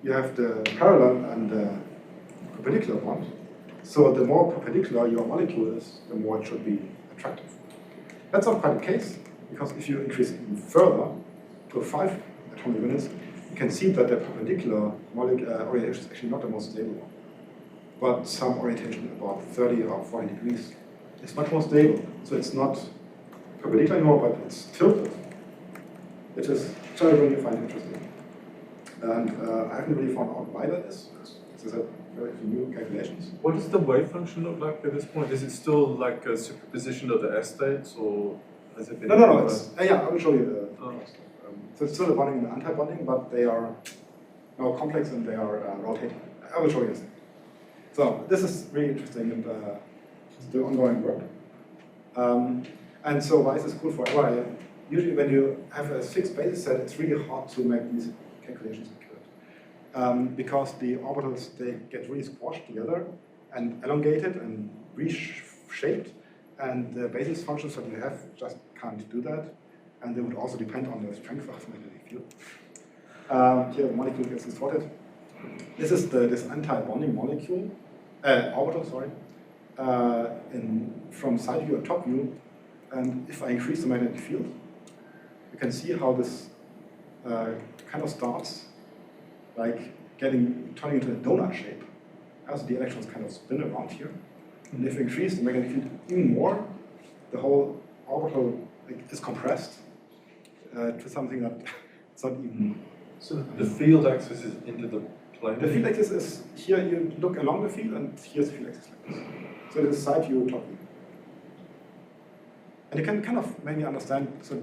you have the parallel and the perpendicular bond. So the more perpendicular your molecule is, the more it should be attractive. That's not quite the case, because if you increase it even further to 5 atomic units, you can see that the perpendicular orientation is actually not the most stable one. But some orientation about 30 or 40 degrees is much more stable. So it's not perpendicular anymore, but it's tilted. Which is which I really find interesting. And I haven't really found out why that is. These are very new calculations. What does the wave function look like at this point? Is it still like a superposition of the S states, or has it been? No. It's, yeah, I will show you the. So it's still the bonding and the anti-bonding, but they are more complex and they are rotating. I will show you this. So this is really interesting and the ongoing work. And so why is this cool forever? Usually when you have a fixed basis set, it's really hard to make these calculations accurate. Because the orbitals, they get really squashed together, and elongated and reshaped, and the basis functions that we have just can't do that, and they would also depend on the strength of the magnetic field. Here, the molecule gets distorted. This is this anti-bonding molecule, orbital, sorry, from side view and top view, and if I increase the magnetic field, you can see how this kind of starts like turning into a donut shape as the electrons kind of spin around here. And if you increase the magnetic field even more, the whole orbital is compressed to something that it's not even. So the field axis is into the plane? The field axis is here, you look along the field, and here's the field axis like this. So it is side view, top view. And you can kind of maybe understand. So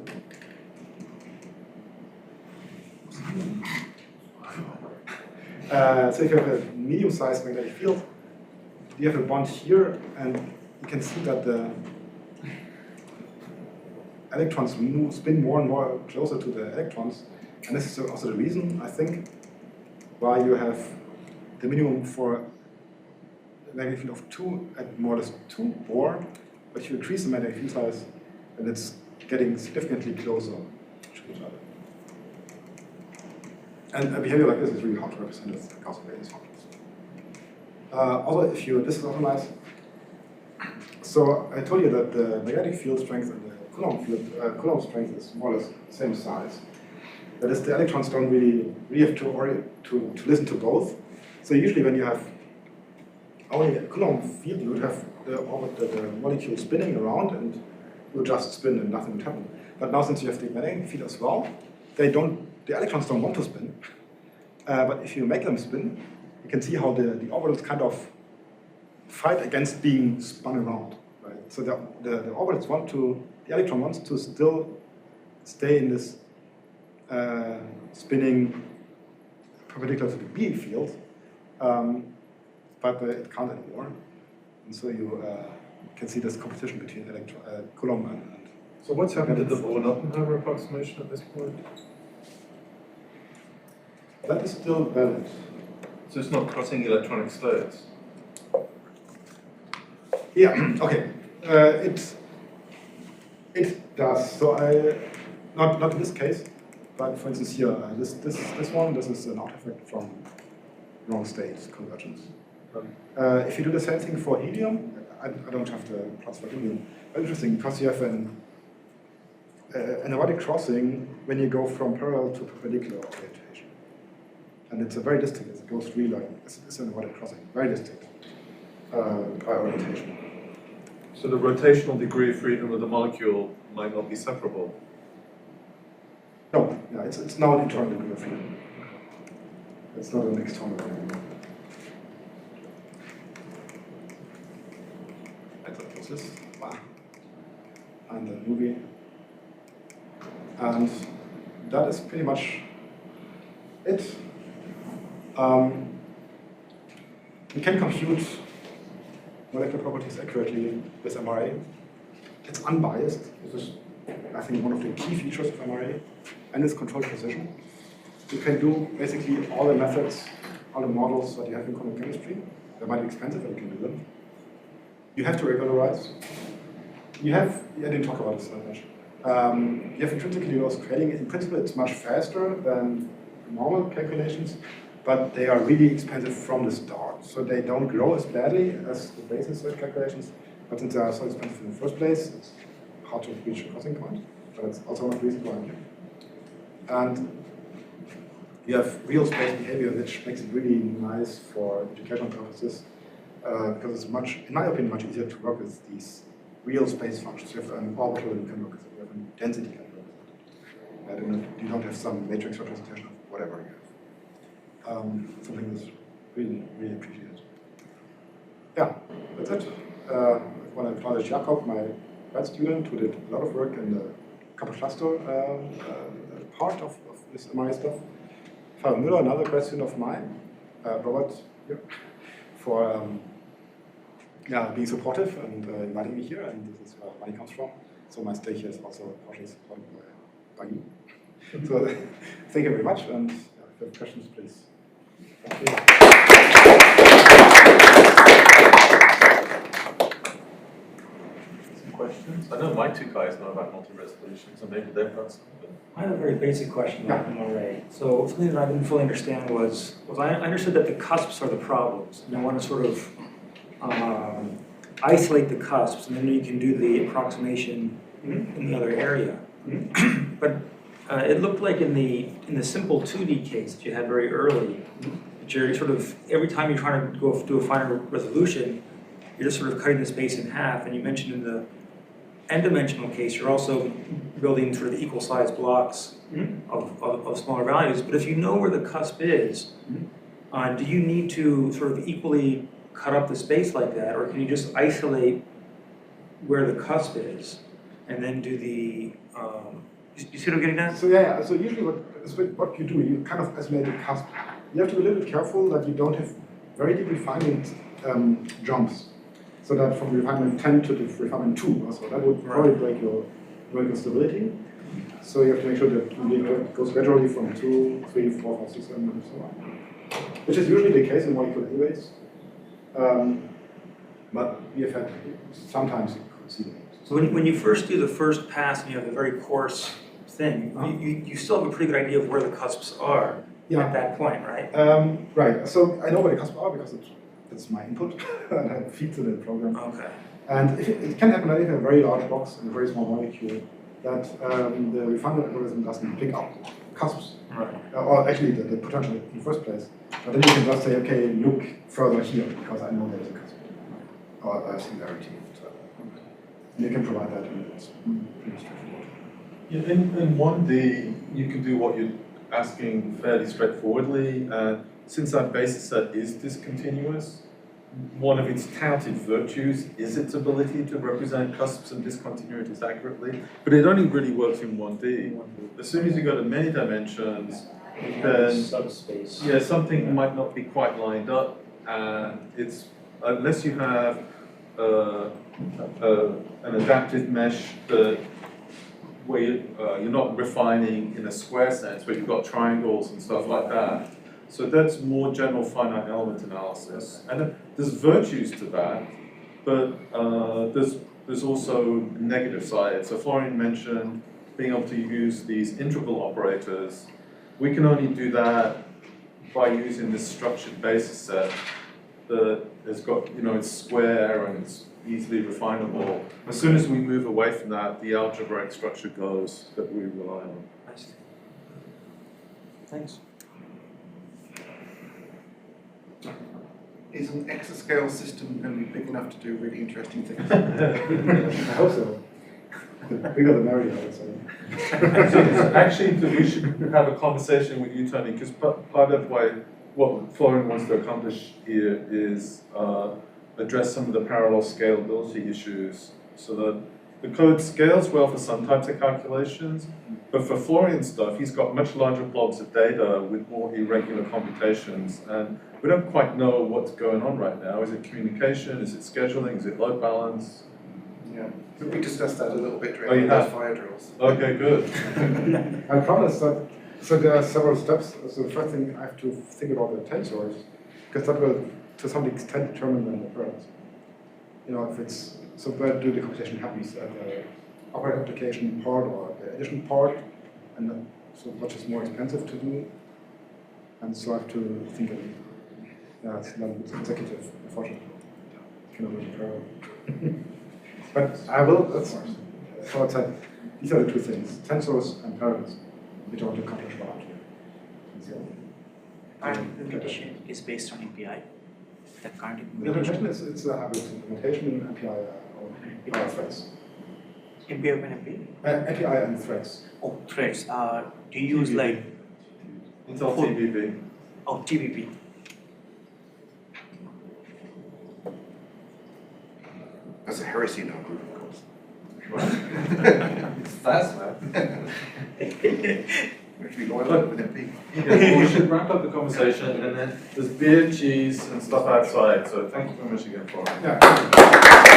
if you have a medium-sized magnetic field, you have a bond here, and you can see that the electrons spin more and more closer to the electrons. And this is also the reason, I think, why you have the minimum for a magnetic field of 2 at more or less 2 Bohr, but you increase the magnetic field size, and it's getting significantly closer to each other. And a behavior like this is really hard to represent with Gaussian basis functions. Also, if you, this is also nice. So I told you that the magnetic field strength and the Coulomb strength is more or less the same size. That is, the electrons don't really have to listen to both. So usually when you have only a Coulomb field, you would have the molecule spinning around, and it would just spin and nothing would happen. But now since you have the magnetic field as well, the electrons don't want to spin. But if you make them spin, you can see how the orbitals kind of fight against being spun around. Right? So the orbitals the electron wants to still stay in this spinning perpendicular to the B field, but it can't anymore. And so you can see this competition between Coulomb and. So what's happened to the Born-Oppenheimer approximation at this point? That is still valid. So it's not crossing electronic states? Yeah, okay. It does. So not in this case, but for instance here, this is an artifact from wrong state convergence. If you do the same thing for helium, I don't have the plots for helium. Very interesting, because you have an erratic crossing when you go from parallel to perpendicular orientation. And it's a very distinct, it goes really like, it's an erratic crossing, very distinct by orientation. So the rotational degree of freedom of the molecule might not be separable? No, yeah, it's now an internal degree of freedom. It's not an external degree. This, and the movie. And that is pretty much it. We can compute molecular properties accurately with MRA. It's unbiased. This is, I think, one of the key features of MRA, and it's controlled precision. You can do basically all the methods, all the models that you have in quantum chemistry. They might be expensive, but you can do them. You have to regularize. I didn't talk about this that much. You have intrinsically low scaling. In principle, it's much faster than normal calculations, but they are really expensive from the start. So they don't grow as badly as the basis calculations, but since they are so expensive in the first place, it's hard to reach a crossing point, but it's also not reason why I'm here. And you have real space behavior, which makes it really nice for educational purposes. Because it's much, in my opinion, much easier to work with these real space functions. You have an orbital you can work with it, you have a density you can work with it. You don't have some matrix representation of whatever you have. Something that's really, really appreciated. Yeah, that's it. I want to acknowledge Jakob, my grad student, who did a lot of work in the couple cluster part of this MRI stuff. Florian Müller, another grad student of mine. Robert, here, for being supportive and inviting me here, and this is where money comes from. So my stay here is also partially supported by you. So thank you very much, and if you have questions, please. Thank you. know my two guys know about multi-resolution, so maybe they've got some. I have a very basic question about MRA. So something that I didn't fully understand was I understood that the cusps are the problems. And I want to sort of isolate the cusps, and then you can do the approximation in the other area. But it looked like in the simple 2D case that you had very early, that you're sort of, every time you're trying to go do a finer resolution, you're just sort of cutting the space in half. And you mentioned in the n-dimensional case, you're also building sort of equal sized blocks of smaller values. But if you know where the cusp is, do you need to sort of equally cut up the space like that, or can you just isolate where the cusp is and then do the, you see what I'm getting at? So yeah, so usually what you do, you kind of isolate the cusp. You have to be a little bit careful that you don't have very deep refinement jumps. So that from refinement 10 to the refinement 2, also, that would probably break your stability. So you have to make sure that it goes gradually from 2, 3, 4, 5, 6, 7, and so on. Which is usually the case in molecular anyways. But we have had sometimes you could see that. So when you first do the first pass and you have a very coarse thing, you still have a pretty good idea of where the cusps are at that point, right? Right. So I know where the cusps are because it's my input and I feed to the program. Okay. And if it can happen that if you have a very large box and a very small molecule, that the refinement algorithm doesn't pick up cusps. Right. Or actually the potential in the first place. But then you can just say, okay, look further here because I know there's a cusp. Or a singularity. And you can provide that and it's pretty straightforward. Yeah, in 1D, you can do what you're asking fairly straightforwardly. Since that basis set is discontinuous, one of its touted virtues is its ability to represent cusps and discontinuities accurately, but it only really works in 1D. As soon as you go to many dimensions, then subspace. Yeah, something might not be quite lined up, and it's unless you have an adaptive mesh that where you're not refining in a square sense, where you've got triangles and stuff like that. So that's more general finite element analysis, and there's virtues to that, but there's also negative sides. So Florian mentioned being able to use these intractable operators. We can only do that by using this structured basis set that has got, it's square and it's easily refinable. As soon as we move away from that, the algebraic structure goes that we rely on. I see. Thanks. Is an exascale system going to be big enough to do really interesting things? I hope so. The bigger the merrier, I would say. Actually, we should have a conversation with you, Tony, because part of what Florian wants to accomplish here is address some of the parallel scalability issues so that the code scales well for some types of calculations, but for Florian's stuff, he's got much larger blobs of data with more irregular computations, and we don't quite know what's going on right now. Is it communication? Is it scheduling? Is it load balance? Yeah, we discussed that a little bit during those fire drills. Okay, good. I promise that, so there are several steps. So the first thing I have to think about the tensors, because that will to some extent determine when it burns. If it's, so where do the computation happens at the operator application part or the addition part, and then, so which is more expensive to do. And so I have to think of it's not consecutive, unfortunately. Cannot really parallel. But I will, so I said, these are the two things, tensors and parallels, which I want to accomplish for here. And implementation is based on API. That can't The implementation it's a hybrid implementation, API or threads. API and API? API and threads. Oh, threads. Do you use like It's all TBB. TBP? That's a heresy in our group, of course. It's fast, man. We have to be loyal with MP. Yeah, we should wrap up the conversation, and then there's beer, cheese, and stuff outside. So thank you very much again, Florian. Yeah.